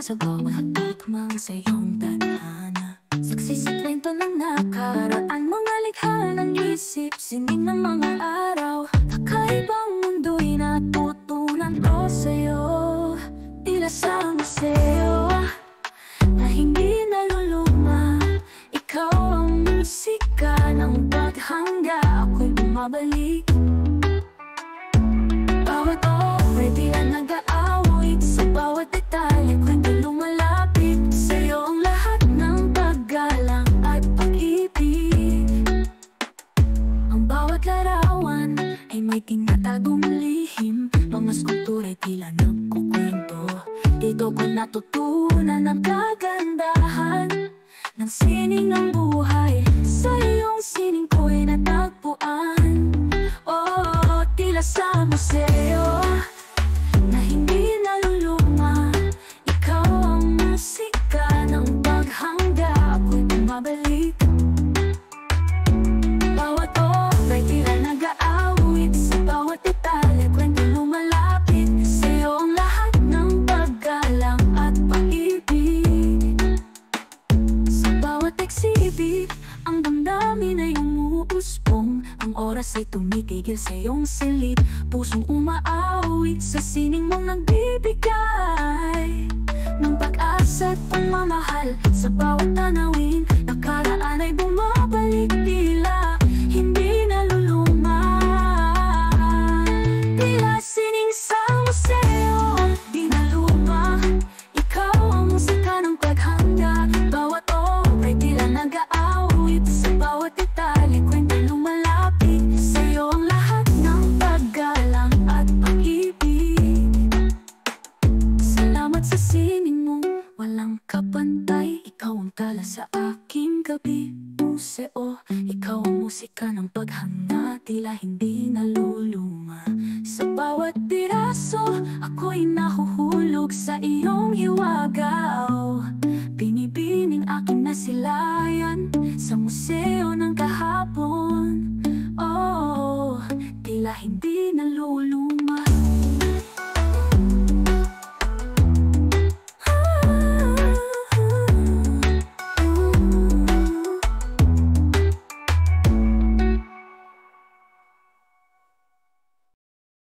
sa bawat tukmang sa iyong tadhana. Saksi sa kwento ng nakaraan, mga likha ng isip, sining ng mga araw. Kakaibang mundo'y natutunan ko sa'yo, tila sa museo na hindi naluluma. Ikaw ang musika ng paghanga, ako'y bumabalik. Bawat oray tila nag-aawit, sa bawat detalye kwento lumalapit. Sa'yo ang lahat ng paggalang at pag-ibig. Ang bawat larawan ay may tinatagong lihim, mga skulptura'y tila nagkukwento. Dito ko natutunan ang kagandahan ng sining ng buhay. Sa iyong sining ko'y natagpuan. Oh, tila sa museo na hindi naluluma. Ikaw ang musika ng paghanga, ako'y bumabalik. Bawat oray tila nag-aawit, sa bawat detalye kwento lumalapit. Sa'yo ang lahat ng paggalang at pag-ibig. Sa bawat eksibit, ang damdamin ay umuusbong. Ang oras ay tumitigil sa iyong silid, pusong umaawit sa sining mong nagbibigay ng pag-asa at pagmamahal. Sa bawat tanawin, nakaraan ay bumabalik, tila hindi naluluma. Tila sining sa museo, di naluma. Ikaw ang musika ng paghanga. Bawat oray tila nag-aawit, sa bawat detalye kwento lumalapit. Sa'yo ang lahat ng paggalang at pag-ibig. Salamat sa sining mo, walang kapantay. Ikaw ang tala sa aking gabi, museo. Ikaw ang musika ng paghanga, tila hindi naluluma. Sa bawat piraso, ako'y nahuhulog sa iyong hiwaga.